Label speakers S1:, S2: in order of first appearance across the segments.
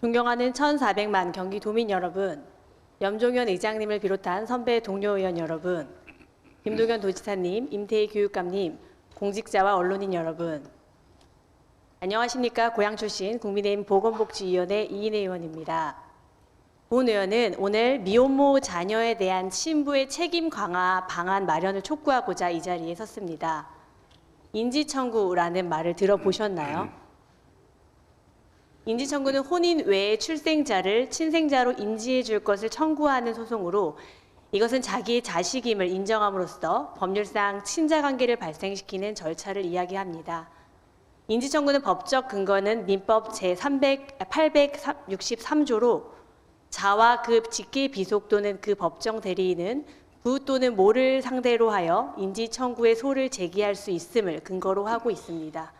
S1: 존경하는 1,400만 경기도민 여러분, 염종현 의장님을 비롯한 선배 동료 의원 여러분, 김동연 도지사님, 임태희 교육감님, 공직자와 언론인 여러분, 안녕하십니까. 고향 출신 국민의힘 보건복지위원회 이인혜 의원입니다. 본 의원은 오늘 미혼모 자녀에 대한 신부의 책임 강화 방안 마련을 촉구하고자 이 자리에 섰습니다. 인지청구라는 말을 들어보셨나요? 인지청구는 혼인 외의 출생자를 친생자로 인지해 줄 것을 청구하는 소송으로 이것은 자기의 자식임을 인정함으로써 법률상 친자관계를 발생시키는 절차를 이야기합니다. 인지청구는 법적 근거는 민법 제863조로 자와 그 직계 비속 또는 그 법정 대리인은 부 또는 모를 상대로 하여 인지청구의 소를 제기할 수 있음을 근거로 하고 있습니다.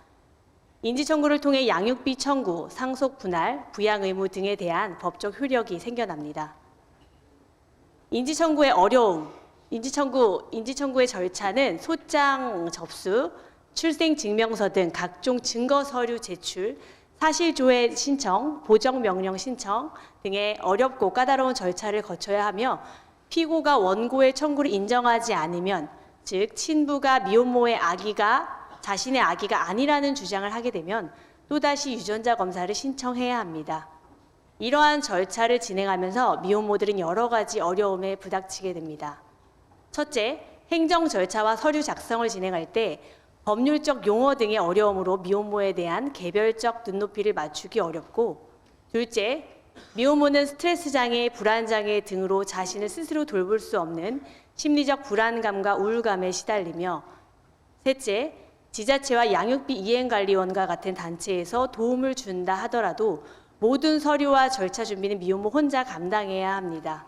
S1: 인지청구를 통해 양육비 청구, 상속 분할, 부양 의무 등에 대한 법적 효력이 생겨납니다. 인지청구의 어려움, 인지청구의 절차는 소장 접수, 출생증명서 등 각종 증거 서류 제출, 사실조회 신청, 보정명령 신청 등의 어렵고 까다로운 절차를 거쳐야 하며 피고가 원고의 청구를 인정하지 않으면, 즉 친부가 미혼모의 자신의 아기가 아니라는 주장을 하게 되면 또다시 유전자 검사를 신청해야 합니다. 이러한 절차를 진행하면서 미혼모들은 여러 가지 어려움에 부닥치게 됩니다. 첫째, 행정 절차와 서류 작성을 진행할 때 법률적 용어 등의 어려움으로 미혼모에 대한 개별적 눈높이를 맞추기 어렵고, 둘째, 미혼모는 스트레스 장애, 불안 장애 등으로 자신을 스스로 돌볼 수 없는 심리적 불안감과 우울감에 시달리며, 셋째, 지자체와 양육비 이행관리원과 같은 단체에서 도움을 준다 하더라도 모든 서류와 절차 준비는 미혼모 혼자 감당해야 합니다.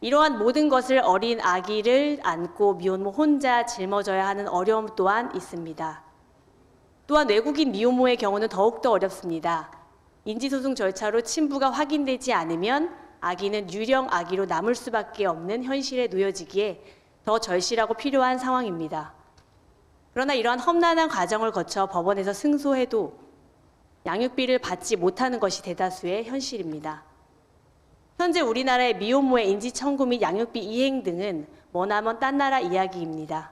S1: 이러한 모든 것을 어린 아기를 안고 미혼모 혼자 짊어져야 하는 어려움 또한 있습니다. 또한 외국인 미혼모의 경우는 더욱더 어렵습니다. 인지소송 절차로 친부가 확인되지 않으면 아기는 유령 아기로 남을 수밖에 없는 현실에 놓여지기에 더 절실하고 필요한 상황입니다. 그러나 이러한 험난한 과정을 거쳐 법원에서 승소해도 양육비를 받지 못하는 것이 대다수의 현실입니다. 현재 우리나라의 미혼모의 인지청구 및 양육비 이행 등은 머나먼 딴 나라 이야기입니다.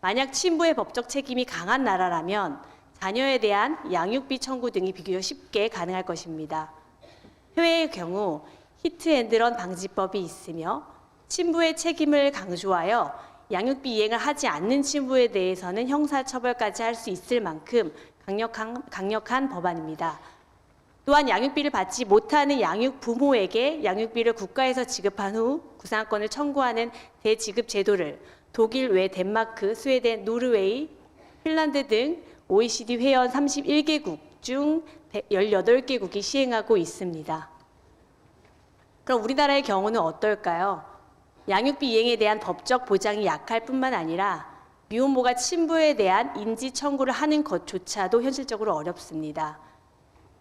S1: 만약 친부의 법적 책임이 강한 나라라면 자녀에 대한 양육비 청구 등이 비교적 쉽게 가능할 것입니다. 해외의 경우 히트앤런 방지법이 있으며 친부의 책임을 강조하여 양육비 이행을 하지 않는 친부에 대해서는 형사처벌까지 할 수 있을 만큼 강력한 법안입니다. 또한 양육비를 받지 못하는 양육 부모에게 양육비를 국가에서 지급한 후 구상권을 청구하는 대지급 제도를 독일 외 덴마크, 스웨덴, 노르웨이, 핀란드 등 OECD 회원 31개국 중 18개국이 시행하고 있습니다. 그럼 우리나라의 경우는 어떨까요? 양육비 이행에 대한 법적 보장이 약할 뿐만 아니라 미혼모가 친부에 대한 인지 청구를 하는 것조차도 현실적으로 어렵습니다.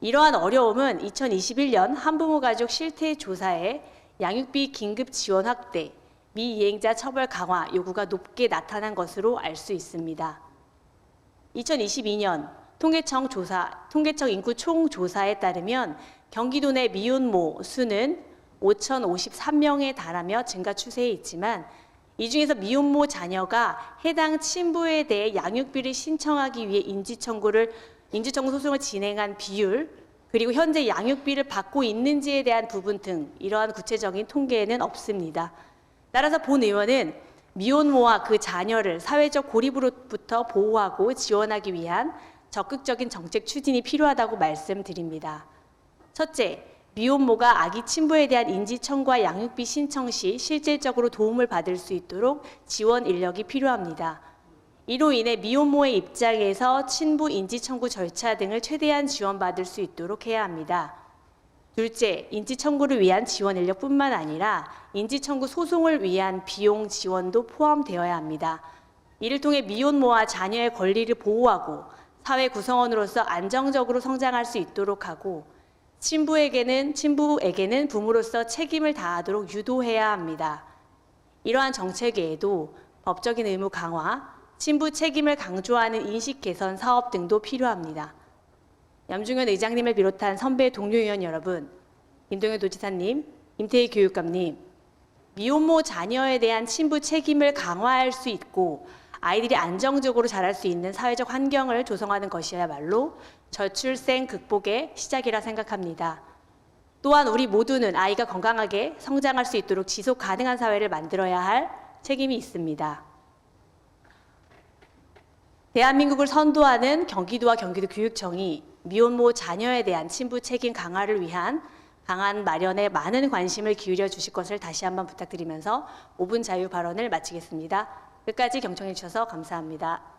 S1: 이러한 어려움은 2021년 한부모 가족 실태 조사에 양육비 긴급 지원 확대, 미이행자 처벌 강화 요구가 높게 나타난 것으로 알 수 있습니다. 2022년 통계청 인구 총조사에 따르면 경기도 내 미혼모 수는 5,053명에 달하며 증가 추세에 있지만 이 중에서 미혼모 자녀가 해당 친부에 대해 양육비를 신청하기 위해 인지청구 소송을 진행한 비율, 그리고 현재 양육비를 받고 있는지에 대한 부분 등 이러한 구체적인 통계는 없습니다. 따라서 본 의원은 미혼모와 그 자녀를 사회적 고립으로부터 보호하고 지원하기 위한 적극적인 정책 추진이 필요하다고 말씀드립니다. 첫째, 미혼모가 아기 친부에 대한 인지 청구와 양육비 신청 시 실질적으로 도움을 받을 수 있도록 지원 인력이 필요합니다. 이로 인해 미혼모의 입장에서 친부 인지 청구 절차 등을 최대한 지원받을 수 있도록 해야 합니다. 둘째, 인지 청구를 위한 지원 인력뿐만 아니라 인지 청구 소송을 위한 비용 지원도 포함되어야 합니다. 이를 통해 미혼모와 자녀의 권리를 보호하고 사회 구성원으로서 안정적으로 성장할 수 있도록 하고, 친부에게는 부모로서 책임을 다하도록 유도해야 합니다. 이러한 정책 외에도 법적인 의무 강화, 친부 책임을 강조하는 인식 개선 사업 등도 필요합니다. 염중현 의장님을 비롯한 선배 동료 의원 여러분, 김동연 도지사님, 임태희 교육감님, 미혼모 자녀에 대한 친부 책임을 강화할 수 있고 아이들이 안정적으로 자랄 수 있는 사회적 환경을 조성하는 것이야말로 저출생 극복의 시작이라 생각합니다. 또한 우리 모두는 아이가 건강하게 성장할 수 있도록 지속 가능한 사회를 만들어야 할 책임이 있습니다. 대한민국을 선도하는 경기도와 경기도교육청이 미혼모 자녀에 대한 친부 책임 강화를 위한 방안 마련에 많은 관심을 기울여 주실 것을 다시 한번 부탁드리면서 5분 자유 발언을 마치겠습니다. 끝까지 경청해 주셔서 감사합니다.